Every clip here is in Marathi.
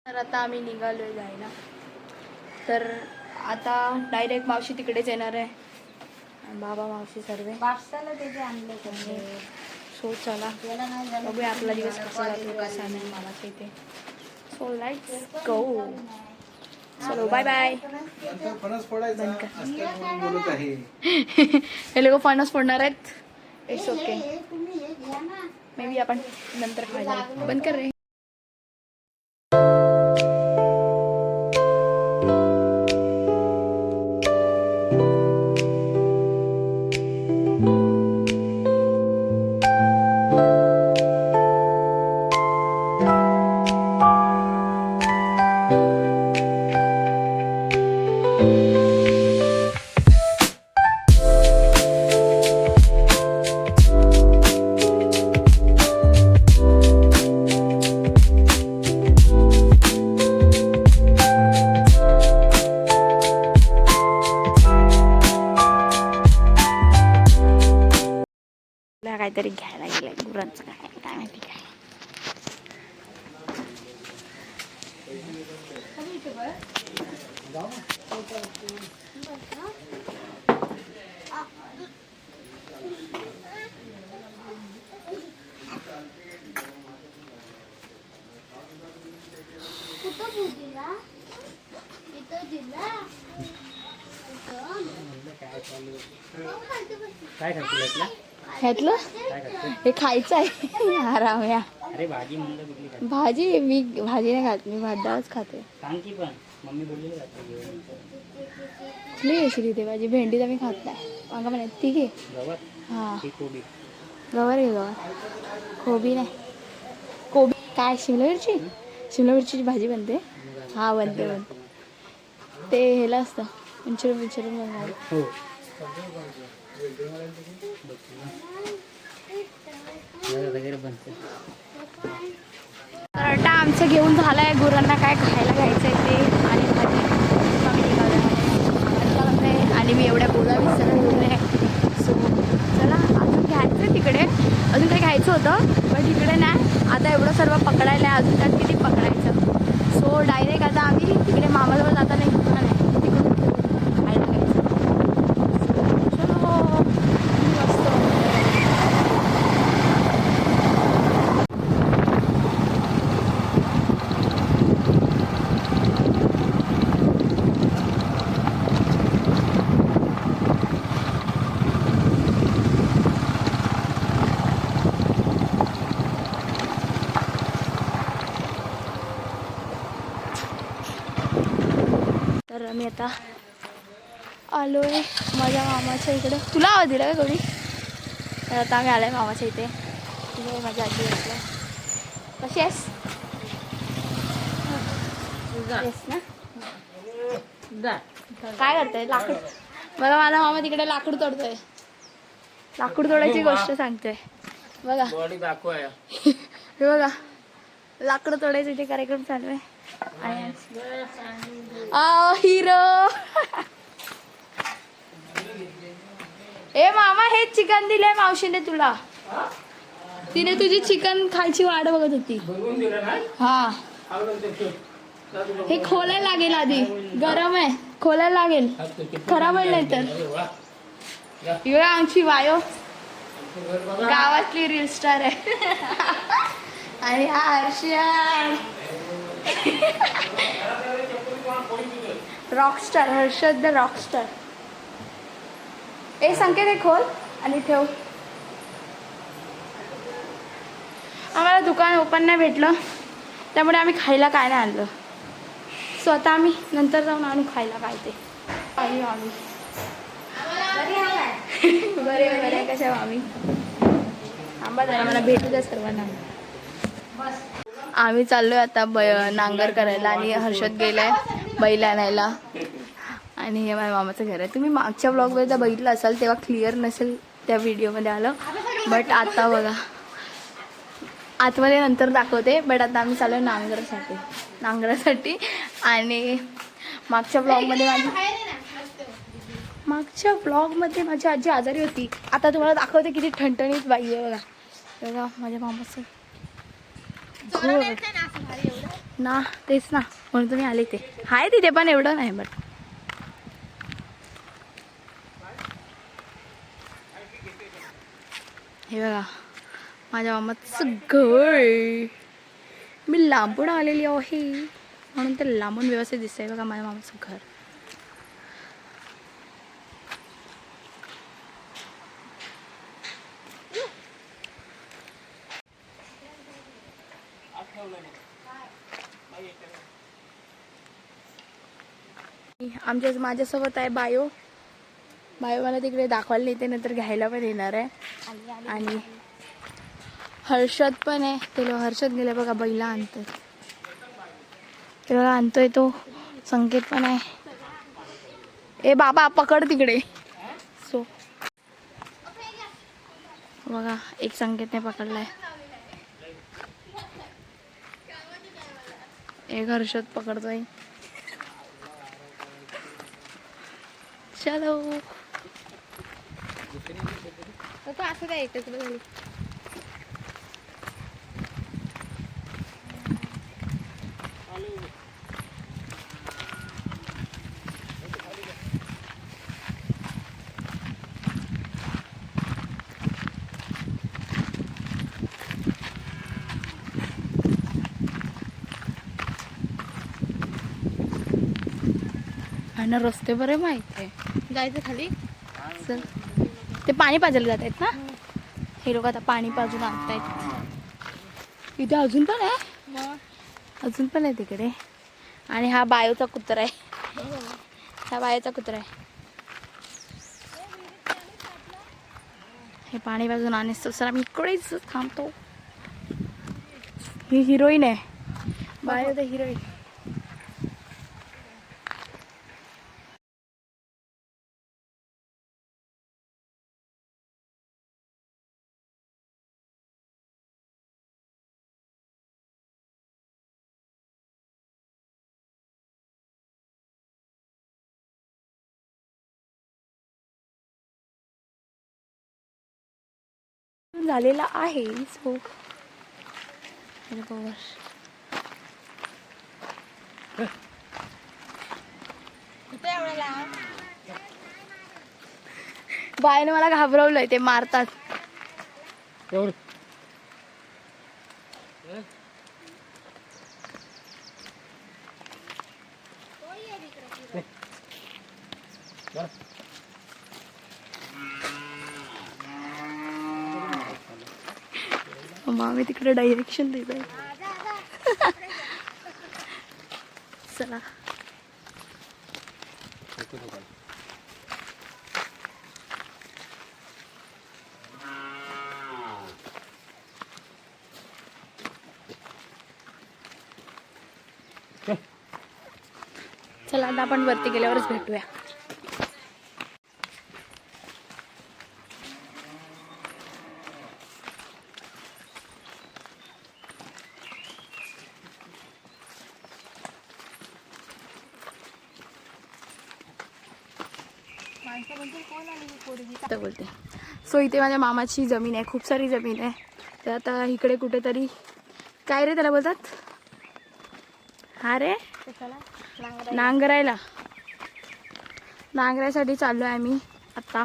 तर आता आम्ही निघालोय जायला. तर आता डायरेक्ट मावशी तिकडेच येणार आहे. बाबा मावशी सर्व बापसाला त्याचे आणले कसे. सो चला बघूया आपला दिवस कसा जातो कसा नाही मामाच्या इथे. So let's go. चलो बाय बाय. हे लोक फणस फोडणार आहेत. It's okay. मे बी आपण नंतर खायला. बंद कर रे. काहीतरी घ्यायला गेलंय गुरांचं काय माहिती काय. काय खायचं घेतलं हे खायचं आहे. आराम या. अरे भाजी म्हणलं भाजी मी भाजी नाही खात. मी भात डाळच खाते. सांग की पण मम्मी बोलली कुठली येशील इथे भाजी. भेंडी तर मी खात नाही. मागा म्हणे ती घे. गवत हां कोबी गवार घे गवार. कोबी नाही. कोबी काय शिमला मिरची. शिमला मिरचीची भाजी बनते. हा बनते बनते. ते हेला असतं मिंचरून बनवायला. हो पराठा आमचं घेऊन झालं आहे. गुरांना काय खायला घ्यायचं आहे ते आणि भाजी आम्ही निघालो. आणि मी एवढ्या बोला विसरून बोलले. सो चला अजून घ्यायचं आहे तिकडे. अजून काही घ्यायचं होतं पण तिकडे नाही. आता एवढं सर्व पकडायला आहे. अजून त्यात किती पकडायचं. सो डायरेक्ट आता आम्ही तिकडे मामाजवळ जाता नाही कुठं नाही तिकडून खायला घ्यायचं. चलो मस्त. तर मी आता आलो आहे माझ्या मामाच्या इकडं. तुला आवाज दिला का कोणी. तर आता आम्ही आलो आहे मामाच्या इथे. तुझे माझ्या आजी असल्या. कशी आहेस. येस ना. काय करताय. लाकूड. बघा माझा मामा तिकडे लाकूड तोडतोय. लाकूड तोडायची गोष्ट सांगतोय बघा. हे बघा लाकूड तोडायचं इथे कार्यक्रम चालू आहे. हिरो. ए मामा हेच चिकन दिलंय मावशीने तुला. तिने तुझी चिकन खायची वाट बघत होती. हा हे खोलायला लागेल आधी. गरम आहे खोलायला लागेल. खराब होईल नाही तर. आमची वायो गावातली रील स्टार आहे. आणि हा Harshad rockstar. Harshad the rockstar. ए संकेत हे खोल आणि ठेव. आम्हाला दुकान ओपन नाही भेटलं त्यामुळे आम्ही खायला काय नाही आणलं. सो आता आम्ही नंतर जाऊन आणू खायला काय ते. आम्ही बरे बरे कशा आम्ही आंबा जरा मला भेटू द्या सर्वांना. आम्ही चाललोय आता नांगर करायला आणि हर्षद गेलाय बैल आणायला. आणि हे माझ्या मामाचं घर आहे. तुम्ही मागच्या ब्लॉगमध्ये जर बघितलं असाल तेव्हा क्लिअर नसेल त्या व्हिडिओमध्ये आलं. बट आता बघा आतमध्ये नंतर दाखवते. बट आता आम्ही चालू आहे नांगरासाठी. आणि मागच्या ब्लॉगमध्ये माझी आजी आजारी होती. आता तुम्हाला दाखवते किती ठणठणीत बाई आहे बघा. बघा माझ्या मामाचं ना तेच ना, म्हणून तुम्ही आले ते आहे तिथे, पण एवढं नाही. बट हे बघा माझ्या मामाचं घर. मी लांबून आलेली आहे म्हणून ते लांबून व्यवस्थित दिसतंय. बघा माझ्या मामाचं घर. माझ्यासोबत आहे बायो. बायो मला तिकडे दाखवायला नेते, नंतर घ्यायला पण येणार आहे. आणि हर्षद पण आहे. ते हर्षद गेले बघा, बैला आणतोय. ते बघा आणतोय तो. संकेत पण आहे. ए बाबा पकड तिकडे. सो बघा एक संकेतने पकडलाय, एक हर्षद पकडतोय. चलो असं द्या एकच झाली. आणि रस्ते बरे माहित आहे. जायचं खाली चल. ते पाणी पाजायला जात आहेत ना हे लोक. आता पाणी पाजून आणतायत. इथे अजून पण आहे, अजून पण आहे तिकडे. आणि हा बायोचा कुत्रा आहे. हा बायोचा कुत्रा आहे. हे पाणी पाजून आणि सर मी इकडेच थांबतो. ही हिरोईन आहे, बायो द हिरोईन. झालेला आहे. सो बायने मला घाबरवलंय, ते मारतात. मामी तिकडे डायरेक्शन देत आहे. चला चला आता आपण वरती गेल्यावरच भेटूया. बोलते. सो इथे माझ्या मामाची जमीन आहे, खूप सारी जमीन आहे. तर आता इकडे कुठेतरी काय रे त्याला बोलतात, हा रे नांगरायला, नांगरायसाठी चाललो आहे आम्ही आता.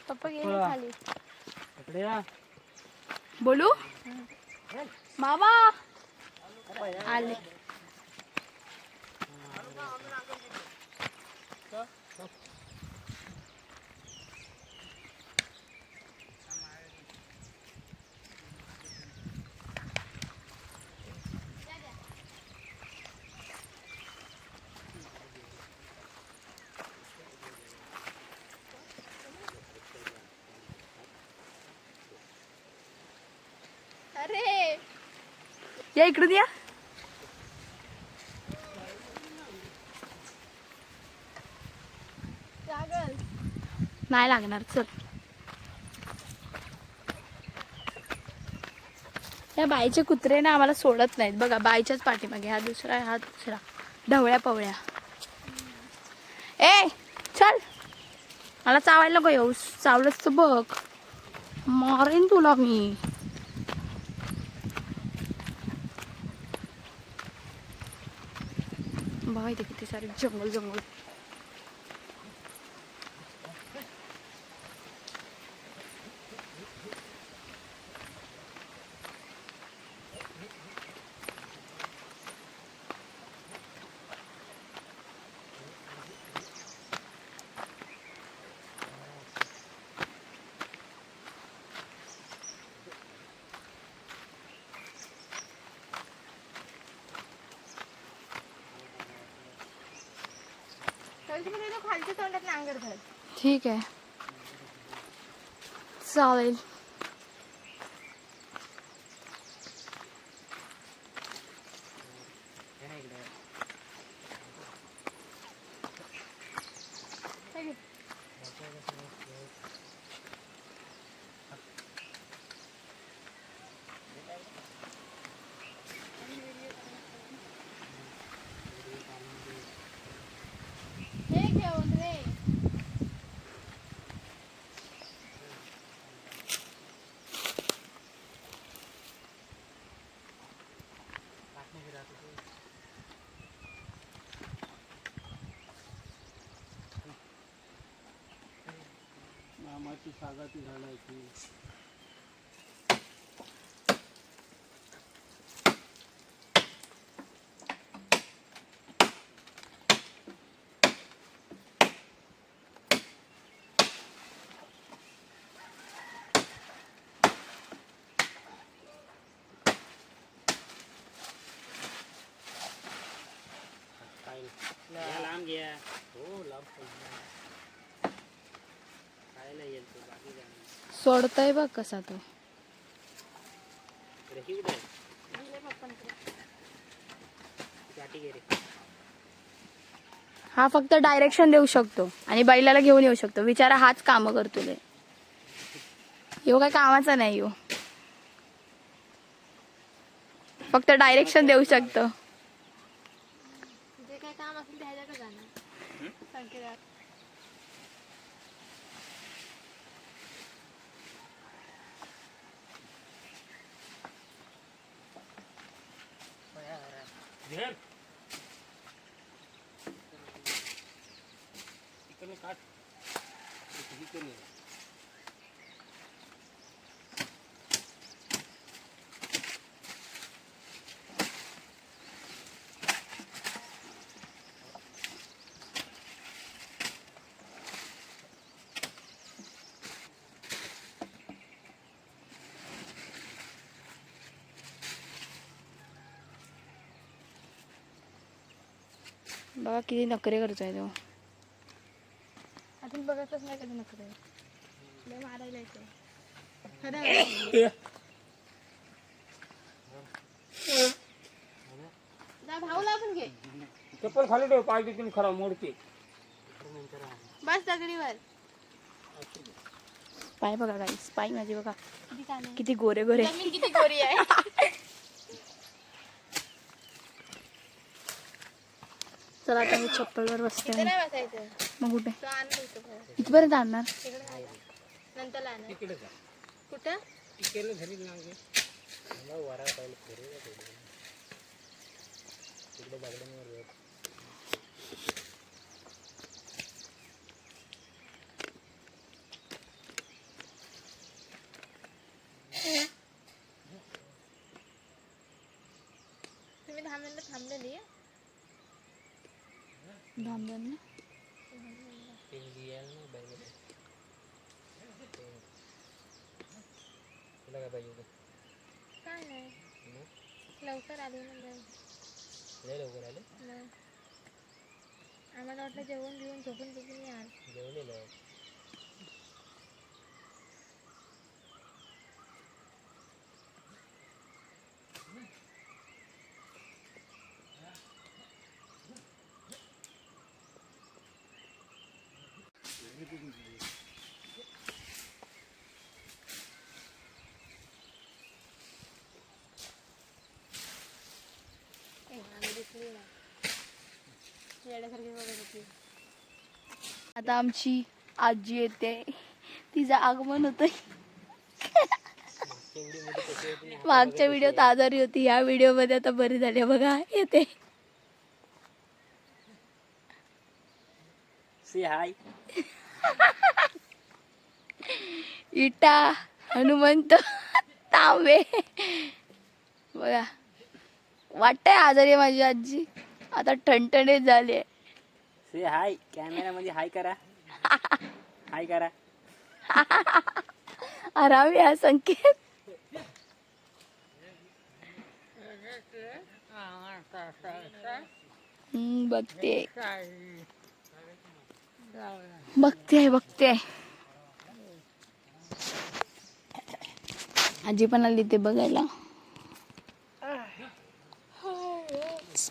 पप्पा गेले खाली. बोलू मामा आले. अरे या इकडून या. नाही लागणार, चल. या बाईचे कुत्रे ना आम्हाला सोडत नाहीत बघा. बाईच्याच पाठीमागे हा दुसरा ढवळ्या पवळ्या. ए चल, मला चावायला नको येऊ. चावलंच तर बघ, मारेन तुला मी. बघा इथे किती सारे जंगल. खालच्या तोंडात नांगर धर. ठीक आहे, चालेल. हे घेऊन रे. मामाची सागाची झाडायची. लांब घ्या. हो लांब खायला येईल तो, बाकी काय नाही. सोडतोय बघ कसा तो. रही उडे गाठी घे रे. हा फक्त डायरेक्शन देऊ शकतो आणि बैलाला घेऊन येऊ शकतो. बिचारा हाच काम करतोय. यो काय कामाचा नाही. यो फक्त डायरेक्शन देऊ शकतो. जे काय काम असेल ते ह्याच्याकडे जाणार. संकेत धर. इकडे काट. इकडे. बघा किती नखरे करतोय तो. अजून बघतच नाही कधी नकडे. लय मारायला येते. खरं जा भाऊला पण घे. चप्पल खाली ठेव, पाय तिथून खरा मोडते. बस दगडीवर. पाय बघा गाईस, पाय माझे बघा किती छान आहे. किती गोरे गोरे. जमीन किती गोरी आहे. चला आता मी चप्पलवर बसते. इथे नाही बसायचं. मग कुठे तो आणलं इथं. इथपर्यंत आणणार? तिकडे नाही. नंतर आणणार. तिकडे जा. कुठं? तिकडे घरी लांगे. मला वरा पाहिलं फिरू का तिकडे बागड्यांवर वेळ. तुम्ही 10 मिनिटं थांबलेली. धामधन ना. ते लिहायला नाही पाहिजे. तुला काय पाहिजे होतं? काय नाही. लवकर आली ना. लय लवकर आले. आम्हाला वाटलं जेवण घेऊन झोपून यार. जेवलेलं. येड्यासारखी बघत होती. आता आमची आजी येते, तिचं आगमन होतंय. मागच्या व्हिडिओत आजारी होती, या व्हिडिओ मध्ये आता बरी झाली बघा, येते. सी हाय. इटा हनुमंत तांबे बघा, वाटतंय आजारी माझी आजी, आता ठणठणीत झाली. सी हाय. कॅमेरा मध्ये हाय करा. हाय करा. आराम या संकेत. बघते बघते बघते. आजी पण आली ते बघायला.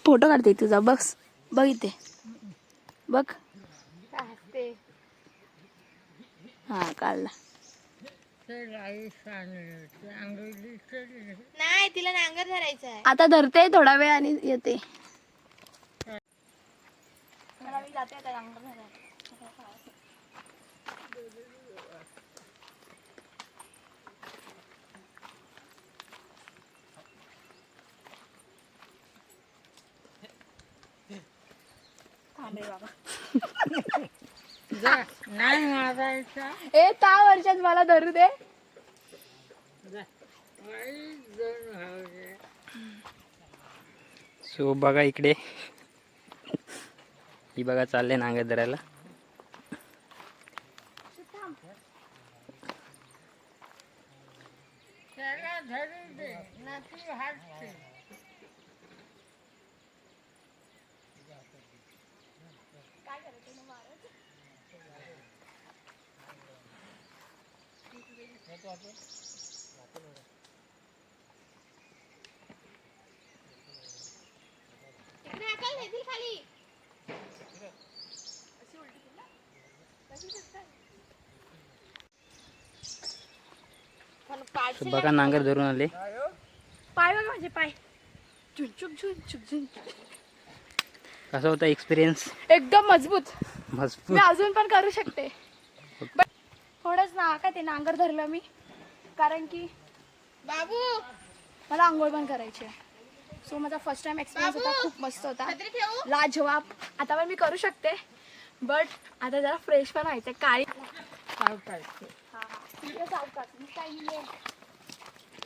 फोटो काढते तुझा, बघ बघ इथे बघ. हा काढला. नाही, तिला नांगर धरायचा आहे. आता धरते थोडा वेळ आणि येते. मी जाते आता नांगर धरायला. नाही मारायचा. ए 6 वर्षात मला धरू दे. सो बघा इकडे, ही बघा चालले नांगर धरायला. त्याला धरू दे ना, ती हातची. खाली So बघा नांगर धरून आले. पाय बघा माझे पाय, झुंचुक झुंचुक झुंचुक. कसा होता एक्सपिरियन्स? एकदम मजबूत. मजबूत. मी अजून पण करू शकते, बट थोडंच ना का ते नांगर धरलं मी, कारण की बाबू मला आंघोळ पण करायची आहे. सो माझा फर्स्ट टाइम एक्सपिरियन्स होता, खूप मस्त होता, लाजवाब. आता पण मी करू शकते, बट आता जरा फ्रेश पण व्हायचं. काळी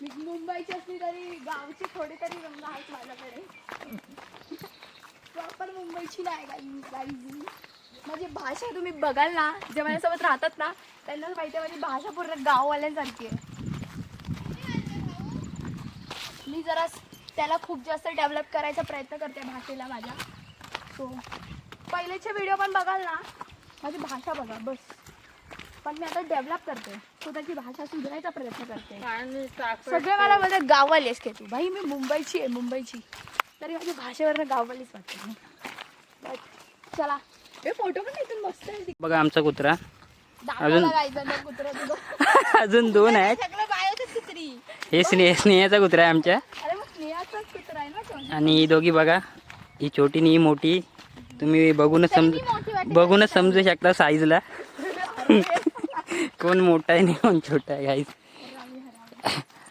मी मुंबईची असली तरी गावची थोडी तरी रंग आहेत माझ्याकडे. प्रॉपर मुंबईची नाही गाईज. माझी भाषा तुम्ही बघाल ना, जे माझ्यासोबत राहतात ना त्यांना माहिती आहे माझी भाषा पूर्ण गाववाल्यांसारखी आहे. मी जरा त्याला खूप जास्त डेव्हलप करायचा प्रयत्न करते भाषेला माझ्या. सो पहिलेचे व्हिडिओ पण बघाल ना, माझी भाषा बघा बस. पण मी आता डेव्हलप करते, स्वतःची भाषा सुधारायचा प्रयत्न करते. सगळे मला बोलतात गाववाली आहेस की तू. भाई मी मुंबईची आहे, मुंबईची, तरी माझी भाषेवरनं गाववालीच वाटते. बट चला, हे फोटो पण इथून मस्त आहे. बघा आमचा कुत्रा. दाखवायला जायचं ना कुत्रा तुझं. अजून 2 आहेत. सगळं बायोच कुत्री. हे स्नेहाचा कुत्रा आहे आमच्या. अरे मग स्नेहाचाच कुत्रा आहे ना तो. आणि ही दोघी बघा, ही छोटी आणि ही मोठी. तुम्ही बघूनच समजू शकता साईजला. कोण मोठा आहे आणि कोण छोटा आहे गाईज.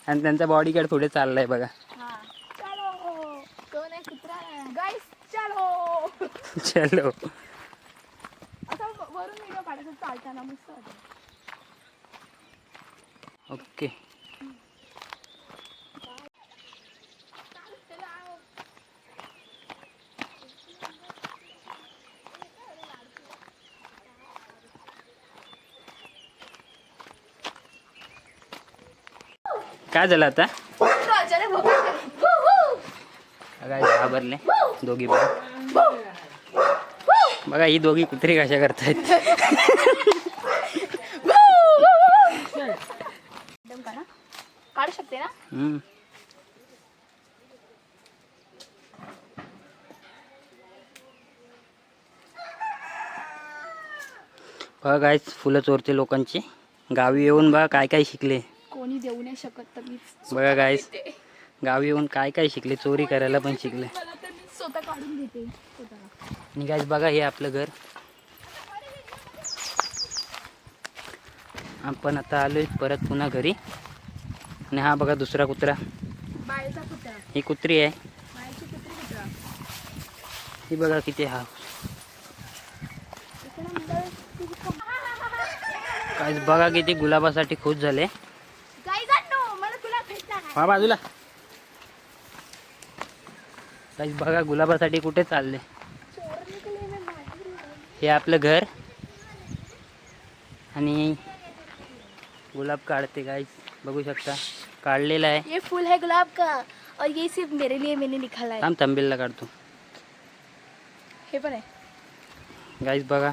आणि त्यांचा बॉडीगार्ड पुढे चाललाय बघा. चलो तो नाही कुत्रा गाईस, चलो चलो. आता वरून व्हिडिओ काढायचं चालताना मस्त वाटतं. ओके. काय झालं आता? काय घाबरले दोघी बघा. बघा ही दोघी कुत्री कशा करतायत. काढू शकते ना. बघा गाईज, फुलं चोरते लोकांची. गावी येऊन बघा काय काय शिकले. कोणी देऊ नाही शकत तर मी बघा गाईज, गावी येऊन काय काय शिकले, चोरी करायला पण शिकले. स्वतः काढून घेते स्वतः. आणि गाईज बघा हे आपलं घर. आपण आता आलोय परत पुन्हा घरी. आणि हा बघा दुसरा कुत्रा, बायचा कुत्रा, ही कुत्री आहे. बायची कुत्री कुत्रा. ही बघा किती हा. गाईज बघा किती गुलाबासाठी खुश झाले. मला तुला भेटणार आहे. हा बाजूला. गाईज बघा गुलाबासाठी कुठे चालले. हे आपलं घर आणि गुलाब काढते गाईज बघू शकता. काढलेला आहे. ये फूल है गुलाब का और ये सिर्फ मेरे लिए मैंने निकाला है. थांब तंबेलला काढतो. हे पण आहे. गाईज बघा.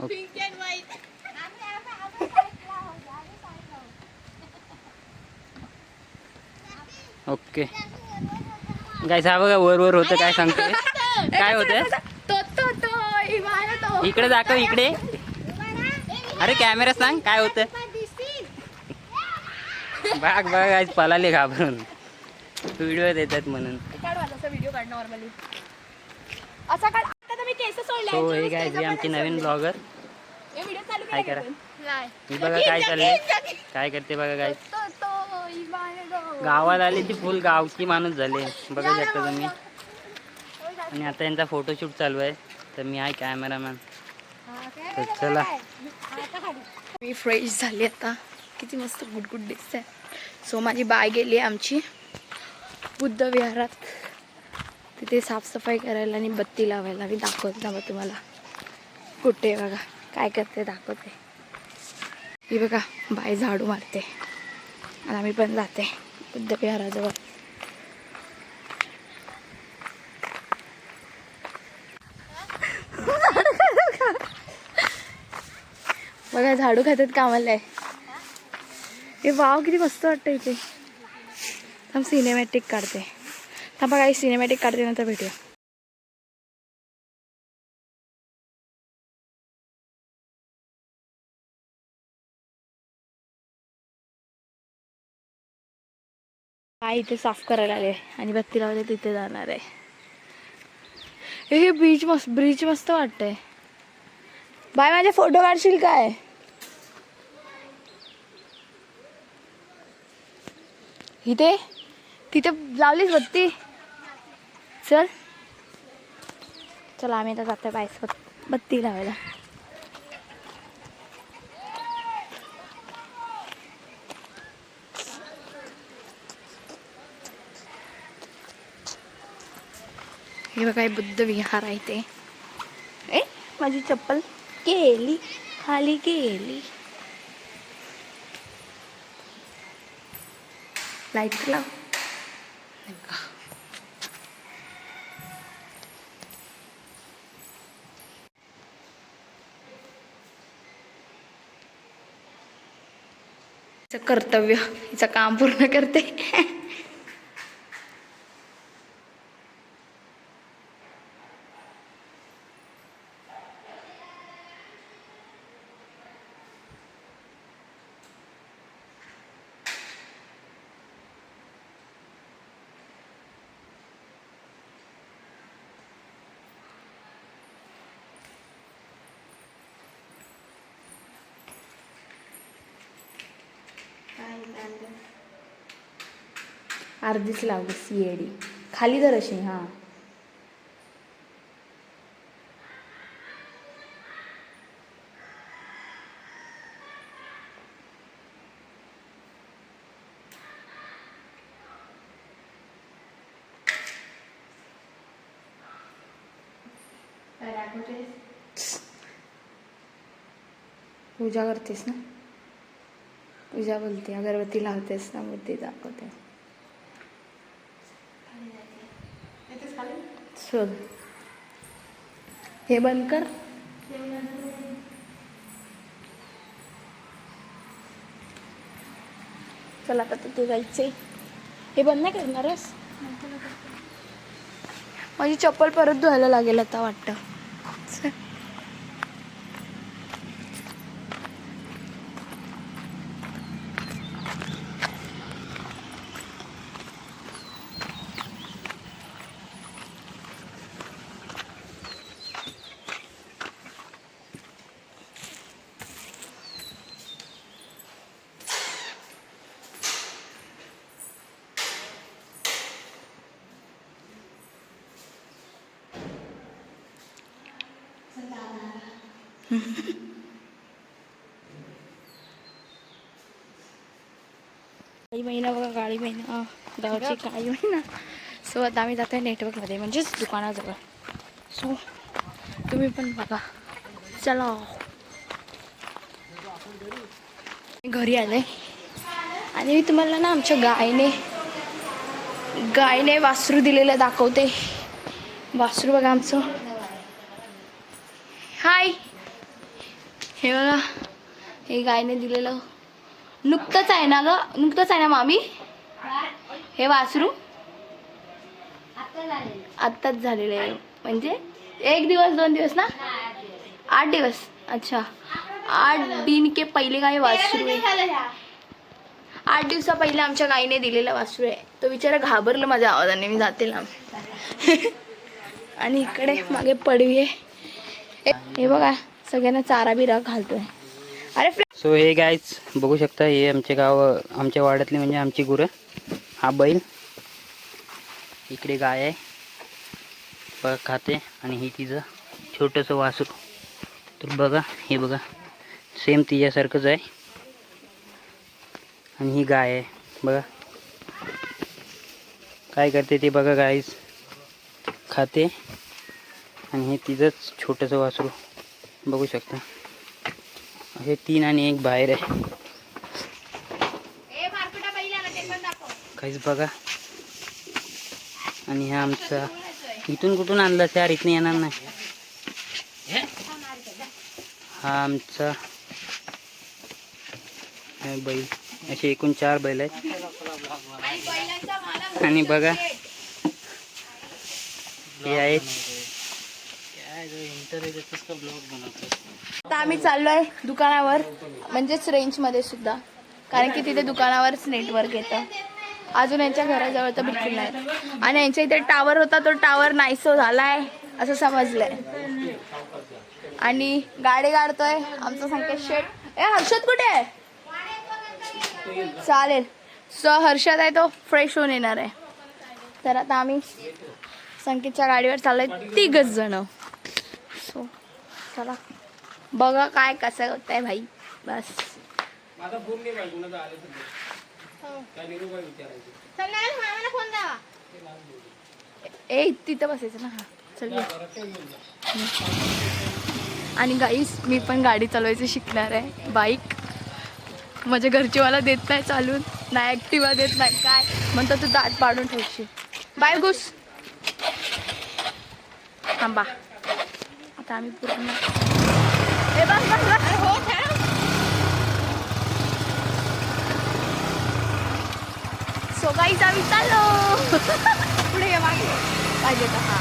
Pink and white. Okay guys हा बघा वर वर होतं. काय सांगतोय काय होतंय. तो तो तो इवाना तो. इकडे दाखव इकडे. अरे कॅमेरा सांग काय होतं. बघ बघ आज पळाले घाबरून. व्हिडिओ देतात म्हणून. काढ माझा व्हिडिओ काढ नॉर्मली. असा काढ. आता तुम्ही केस सोडले. हो हे गाईज ही आमची नवीन ब्लॉगर. हे व्हिडिओ चालू काय करा. नाही. ही बघा काय चाललंय. काय करते बघा गाईज. तो तो इवाना तो. गावात आली ती फुल गावची माणूस झाले बघू शकता तुम्ही. आणि आता यांचा फोटोशूट चालू आहे. तर मी आहे कॅमेरामॅन. तर चला. मी फ्रेश झाली आता. किती मस्त गुडगुड दिसत आहे. सो माझी बाय गेली आहे आमची बुद्ध विहारात. तिथे साफसफाई करायला आणि बत्ती लावायला. मी दाखवते ना मग तुम्हाला कुठे. बघा काय करते दाखवते. ही बघा बाय झाडू मारते आणि आम्ही पण जाते बुद्ध विहाराजवळ. बघा झाडू खात्यात कामाला आहे. हे वाव किती मस्त वाटतं इथे. थांब सिनेमॅटिक काढते. थांब बघा सिनेमॅटिक काढते नंतर भेटूया. काय इथे साफ करायला आले आणि बत्ती लावले तिथे जाणार आहे. हे ब्रिज मस्त वाटतंय. बाय माझे फोटो काढशील काय. इथे तिथे लावलीच बत्ती. चल चला आम्ही आता जातोय बाईसोबत बत्ती लावायला. हे बघा बुद्ध विहार आहे ते. ए माझी चप्पल गेली खाली गेली. लाईट लाव. कर्तव्य हिचं काम पूर्ण करते. अर्धीच लावली सीएडी खाली जर अशी. हां पूजा करतेस ना. पूजा बोलते. अगरबत्ती लावतेस ना बुद्धी दाखवते. चल हे बंद कर. चला आता तिथे जायचंय. हे बंद नाही करणारच. माझी चप्पल परत धुवायला लागेल आता वाटतं. काळी महिना बघा, काळी महिना, गावची काळी महिना. सो आता आम्ही जातोय नेटवर्कमध्ये, म्हणजेच दुकानाजवळ. सो तुम्ही पण बघा, चला. घरी आले आणि मी तुम्हाला ना आमच्या गायने वासरू दिलेलं दाखवते. वासरू बघा आमचं. हाय, हे बघा, हे गायने दिलेलं नुकतंच आहे ना ग, नुकतंच आहे ना मामी हे वासरू? आत्ताच झालेलं आहे, म्हणजे 1 दिवस 2 दिवस ना, 8 दिवस. अच्छा, 8 दिन के पहिले काय वासरू आहे. 8 दिवसा पहिले आमच्या गाईने दिलेला वासरू आहे. तो बिचारा घाबरलं माझ्या आवाजाने. मी जाते लांब. आणि इकडे मागे पडवी आहे. हे बघा, सगळ्यांना चारा बिरा घालतोय. अरे सो हे गाईज बघू शकता, हे आमच्या वाड्यातली म्हणजे आमची गुरं. हा बैल, इकडे गाय आहे बघा खाते, आणि ही तिचं छोटंसं वासरू. तर बघा, हे बघा सेम तिच्यासारखंच आहे. आणि ही गाय आहे बघा काय करते ते बघा गाईज, खाते. आणि हे तिचंच छोटंसं वासरू बघू शकता. असे 3 आणि 1 बाहेर आहे. काहीच बघा. आणि हा आमचा, इथून कुठून आणला यार, इथून येणार नाही. हा आमचा बैल. असे एकूण 4 बैल आहेत. आणि बघा हे आहेत. आता आम्ही चाललोय दुकानावर, म्हणजेच रेंजमध्ये सुद्धा, कारण की तिथे दुकानावरच नेटवर्क येतं. अजून यांच्या घराजवळ तर बिलकुल नाही. आणि यांच्या इथे टावर होता, तो टावर नाहीसो झालाय असं समजलंय. आणि गाडी काढतोय आमचा संकेत शेठ. हर्षद कुठे आहे? चालेल. सो हर्षद आहे, तो फ्रेश होऊन येणार आहे. तर आता आम्ही संकेतच्या गाडीवर चाललोय 3 जण. सो चला बघा काय कसं होत आहे भाई. बस तिथं बसायचं ना. हा चल. आणि गाईस, मी पण गाडी चालवायची शिकणार आहे, बाईक. माझ्या घरचे मला देत नाही चालून, नाही ॲक्टिवा देत नाही, काय म्हणतात तू दात पाडून ठेवशील. बाय घुस. थांबा, आता आम्ही पूर्ण सो गाईज आम्ही चाललो. पुढे ये मागे पाहिजे का? हा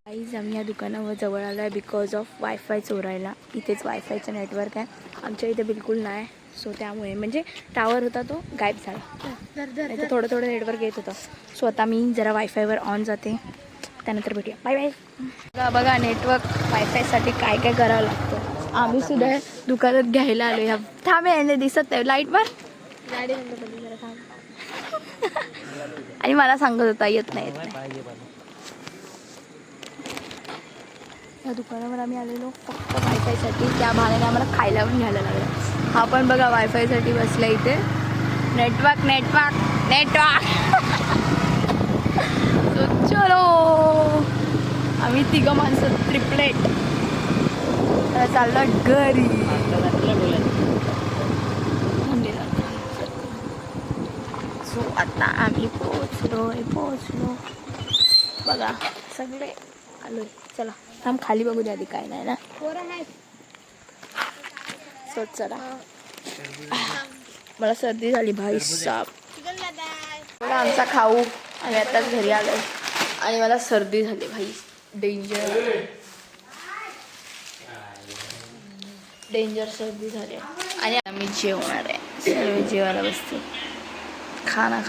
गाईज, आम्ही या दुकानावर जवळ आलो आहे बिकॉज ऑफ वायफाय चोरायला. इथेच वायफायचं नेटवर्क आहे, आमच्या इथे बिलकुल नाही. सो त्यामुळे, म्हणजे टावर होता तो गायब झाला, इथे थोडं थोडं नेटवर्क येत होतं. सो आता मी जरा वायफायवर ऑन जाते, त्यानंतर भेटूया. Bye bye. बघा नेटवर्क वायफायसाठी काय काय करावं लागतं. आम्ही सुद्धा दुकानात घ्यायला आलो. ह्या थांबे दिसत नाही, लाईट मार. गाडी बंद पडली जरा, थांब. आणि मला सांगत होता येत नाही, येत नाही. या दुकानावर आम्ही आलेलो फक्त वायफायसाठी. त्या भावाने आम्हाला खायला पण घ्यायला लागलं. हा पण बघा वायफायसाठी बसला इथे. Network network network. चलो, आम्ही 3 माणसं ट्रिपलेट चाललो घरी. सो आता आम्ही पोचलो बघा, सगळे आलोय. चला थांब, खाली बघू द्या आधी, काय नाही ना. सो चला, मला सर्दी झाली भाई साहब. बघा आमचा खाऊ. आम्ही आताच घरी आलोय आणि मला सर्दी झाली भाई, डेंजर सर्दी झाली. आणि आम्ही जेवणार आहे, सर्व जेवायला बसतो. खाना